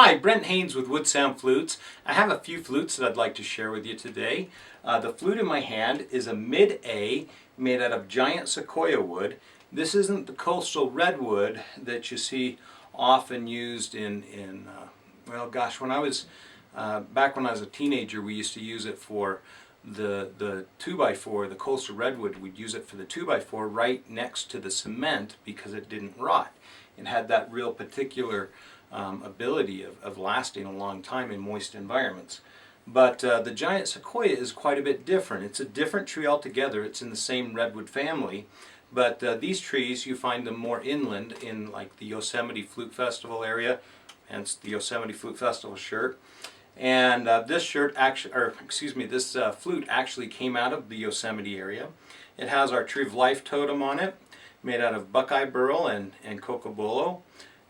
Hi, Brent Haynes with Wood Sound Flutes. I have a few flutes that I'd like to share with you today. The flute in my hand is a mid-A made out of giant sequoia wood. This isn't the coastal redwood that you see often used well gosh, when I was back when I was a teenager, we used to use it for the 2x4, the coastal redwood. We'd use it for the 2x4 right next to the cement because it didn't rot. It had that real particular ability of lasting a long time in moist environments. But the giant sequoia is quite a bit different. It's a different tree altogether. It's in the same redwood family, but these trees, you find them more inland in like the Yosemite Flute Festival area, hence the Yosemite Flute Festival shirt. And this shirt actually, this flute actually came out of the Yosemite area. It has our Tree of Life totem on it, made out of buckeye burl and cocobolo.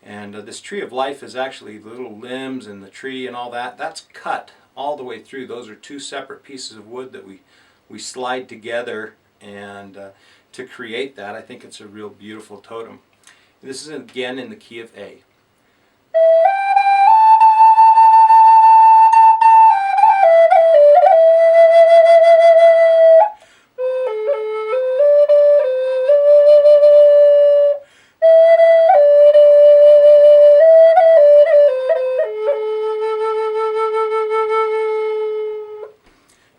And this Tree of Life is actually the little limbs and the tree and all that. That's cut all the way through. Those are two separate pieces of wood that we slide together and to create that. I think it's a real beautiful totem. This is again in the key of A.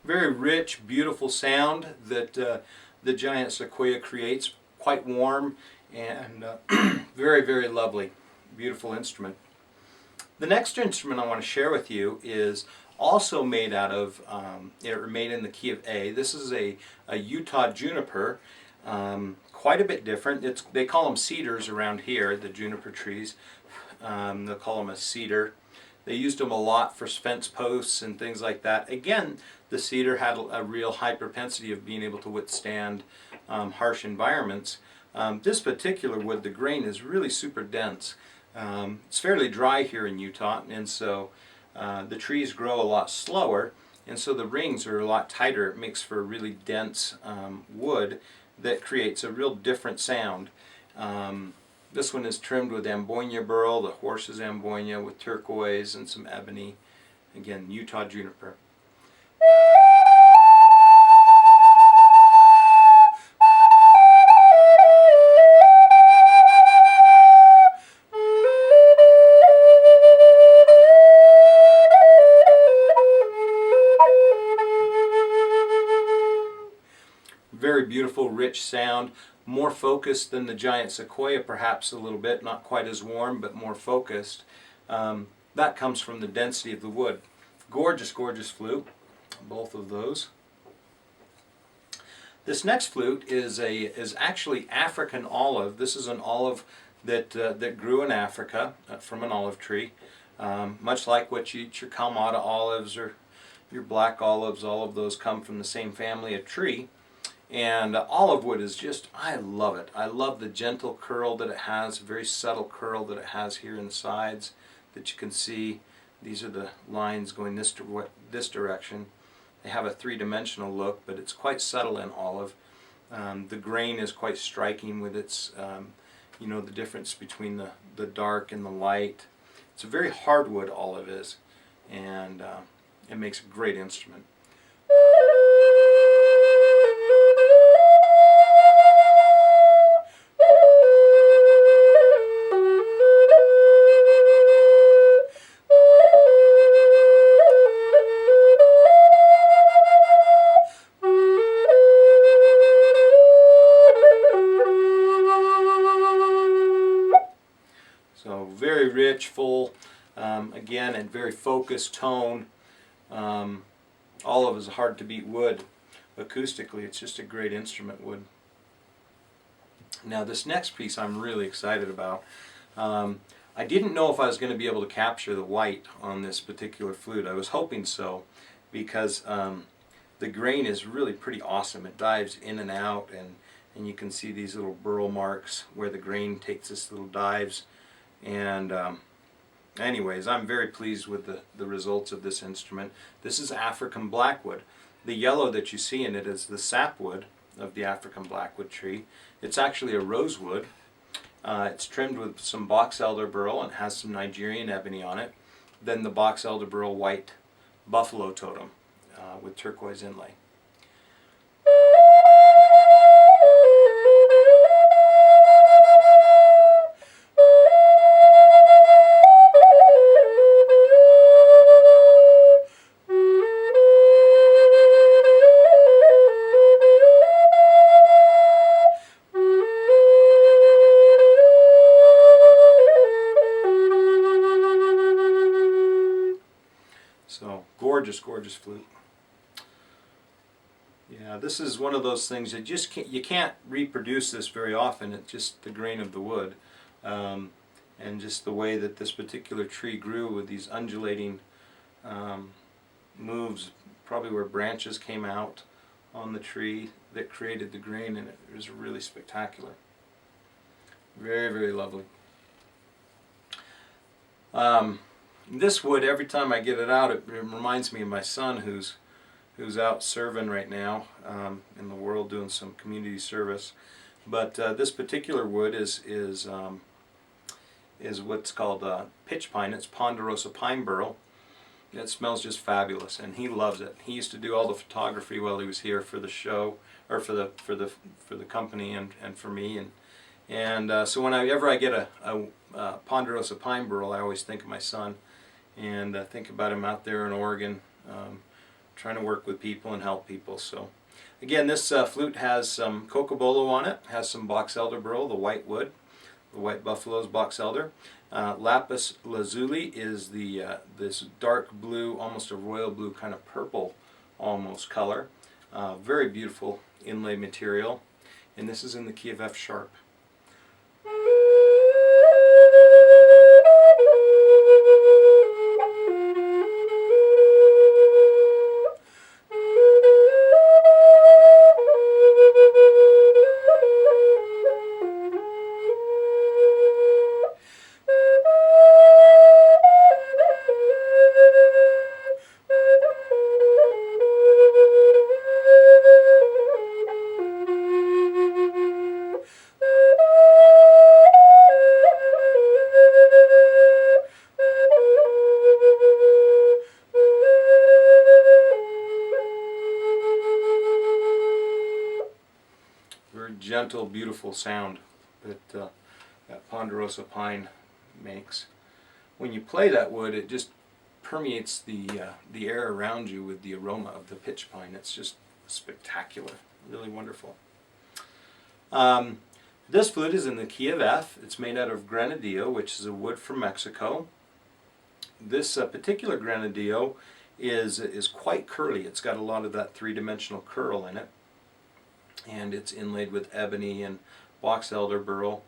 Very rich, beautiful sound that the giant sequoia creates. Quite warm and very, very lovely. Beautiful instrument. The next instrument I want to share with you is also made out of, made in the key of A. This is a Utah Juniper. Quite a bit different. They call them cedars around here, the juniper trees. They'll call them a cedar. They used them a lot for fence posts and things like that. Again, the cedar had a real high propensity of being able to withstand harsh environments. This particular wood, the grain is really super dense. It's fairly dry here in Utah, and so the trees grow a lot slower, and so the rings are a lot tighter. It makes for a really dense wood that creates a real different sound. This one is trimmed with Amboyna Burl, the horse's Ambonia, with turquoise and some ebony. Again, Utah Juniper. Very beautiful, rich sound. More focused than the giant sequoia, perhaps a little bit, not quite as warm, but more focused. That comes from the density of the wood. Gorgeous, gorgeous flute, both of those. This next flute is actually African olive. This is an olive that grew in Africa from an olive tree. Much like what you eat, your Kalamata olives or your black olives, all of those come from the same family of tree. And olive wood is just, I love it. I love the gentle curl that it has, very subtle curl that it has here in the sides that you can see. These are the lines going this direction. They have a three-dimensional look, but it's quite subtle in olive. The grain is quite striking with its, the difference between the dark and the light. It's a very hardwood olive is, and it makes a great instrument. So very rich, full, again, and very focused tone. Olive is a hard to beat wood. Acoustically, it's just a great instrument wood. Now this next piece I'm really excited about. I didn't know if I was going to be able to capture the white on this particular flute. I was hoping so, because the grain is really pretty awesome. It dives in and out, and you can see these little burl marks where the grain takes this little dives. And anyways, I'm very pleased with the results of this instrument. This is African Blackwood. The yellow that you see in it is the sapwood of the African Blackwood tree. It's actually a rosewood. It's trimmed with some box elder burl and has some Nigerian ebony on it. than the box elder burl white buffalo totem with turquoise inlay. So gorgeous, gorgeous flute. Yeah, this is one of those things that you can't reproduce this very often. It's just the grain of the wood, and just the way that this particular tree grew with these undulating moves, probably where branches came out on the tree that created the grain, and it was really spectacular. Very, very lovely. This wood, every time I get it out, it reminds me of my son who's out serving right now in the world doing some community service. But this particular wood is what's called pitch pine. It's ponderosa pine burl. It smells just fabulous, and he loves it. He used to do all the photography while he was here for the show, or for the company and for me. And so whenever I get a ponderosa pine burl, I always think of my son, and think about him out there in Oregon, trying to work with people and help people. So again, this flute has some cocobolo on it, has some box elder burl, the white wood, the white buffalo's box elder. Lapis lazuli is this dark blue, almost a royal blue, kind of purple almost color. Very beautiful inlay material, and this is in the key of F sharp. Very gentle, beautiful sound that ponderosa pine makes. When you play that wood, it just permeates the air around you with the aroma of the pitch pine. It's just spectacular, really wonderful. This flute is in the key of F. It's made out of Grenadillo, which is a wood from Mexico. This particular Grenadillo is quite curly. It's got a lot of that three-dimensional curl in it, and it's inlaid with ebony and box elder burl,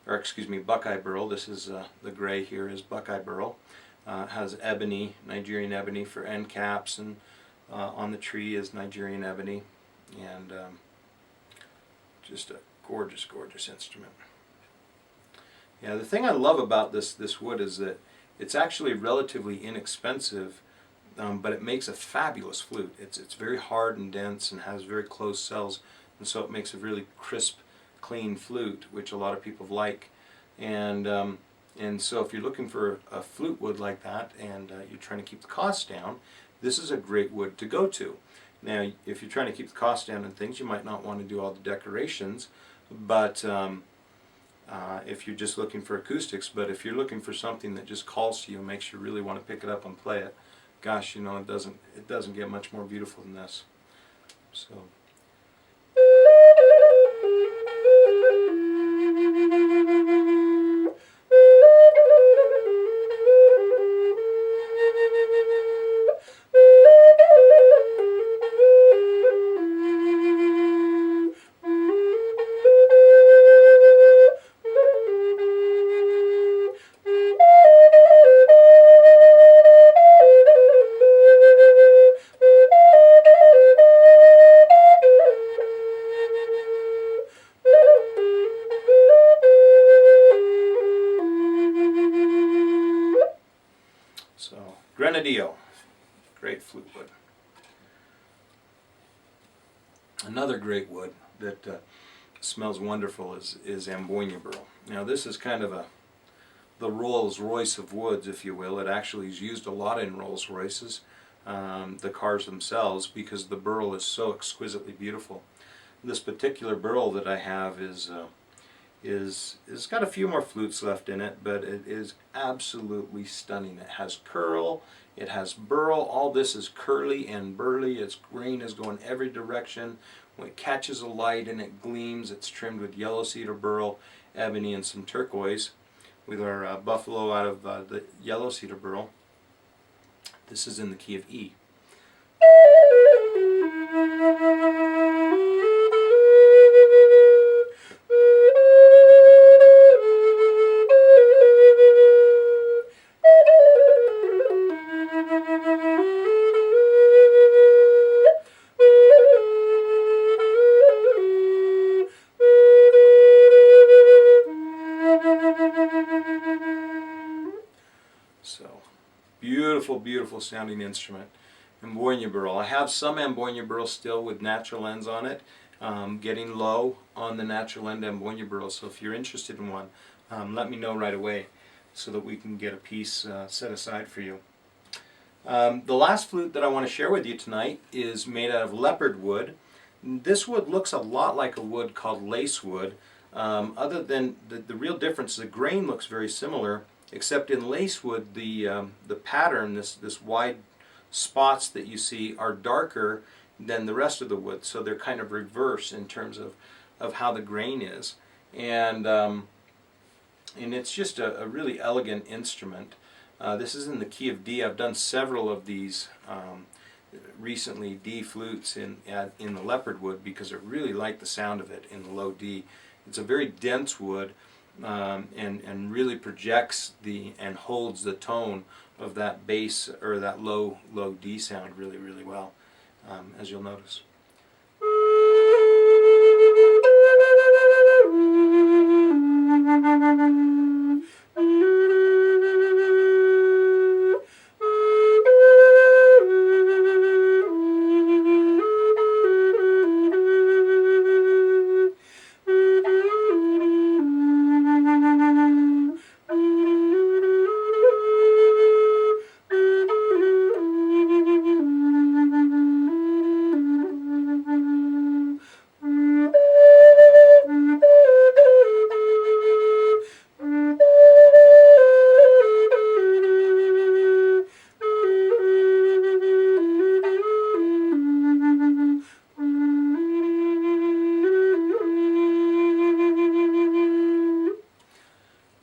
or excuse me, buckeye burl. This is the gray here is buckeye burl. It has ebony, Nigerian ebony for end caps, and on the tree is Nigerian ebony, and just a gorgeous, gorgeous instrument. Yeah, the thing I love about this wood is that it's actually relatively inexpensive, but it makes a fabulous flute. It's very hard and dense and has very closed cells, and so it makes a really crisp, clean flute, which a lot of people like. And so if you're looking for a flute wood like that, and you're trying to keep the cost down, this is a great wood to go to. Now, if you're trying to keep the cost down and things, you might not want to do all the decorations, but if you're just looking for acoustics. But if you're looking for something that just calls to you and makes you really want to pick it up and play it, gosh, you know, it doesn't get much more beautiful than this. So. Grenadillo, great flute wood. Another great wood that smells wonderful is Amboyna Burl. Now this is kind of the Rolls Royce of woods, if you will. It actually is used a lot in Rolls Royces, the cars themselves, because the burl is so exquisitely beautiful. This particular burl that I have is got a few more flutes left in it, but it is absolutely stunning. It has curl, it has burl. All this is curly and burly. Its grain is going every direction. When it catches a light and it gleams, it's trimmed with yellow cedar burl, ebony, and some turquoise, with our buffalo out of the yellow cedar burl. This is in the key of E. So, beautiful, beautiful sounding instrument. Amboyna Burl. I have some Amboyna Burl still with natural ends on it. Getting low on the natural end Amboyna Burl, so if you're interested in one, let me know right away so that we can get a piece set aside for you. The last flute that I want to share with you tonight is made out of leopard wood. This wood looks a lot like a wood called lace wood, other than the real difference, the grain looks very similar, except in lace wood the pattern, this wide spots that you see, are darker than the rest of the wood, so they're kind of reverse in terms of how the grain is, and it's just a really elegant instrument. This is in the key of D. I've done several of these recently, D flutes in the leopard wood, because I really like the sound of it in the low D. It's a very dense wood, and really projects and holds the tone of that bass or that low D sound really, really well, as you'll notice.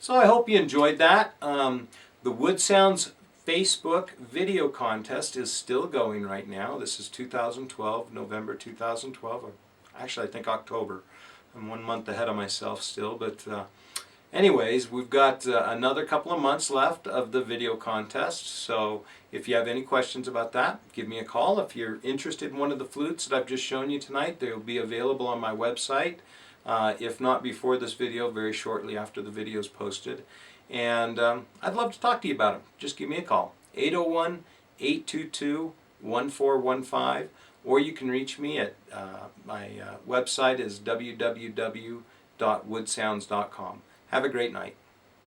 So I hope you enjoyed that. The Wood Sounds Facebook video contest is still going right now. This is 2012, November 2012, or actually I think October. I'm 1 month ahead of myself still, but anyways, we've got another couple of months left of the video contest, so if you have any questions about that, give me a call. If you're interested in one of the flutes that I've just shown you tonight, they'll be available on my website. If not before this video, very shortly after the video is posted. And I'd love to talk to you about them. Just give me a call, 801-822-1415, or you can reach me at my website is www.woodsounds.com. Have a great night.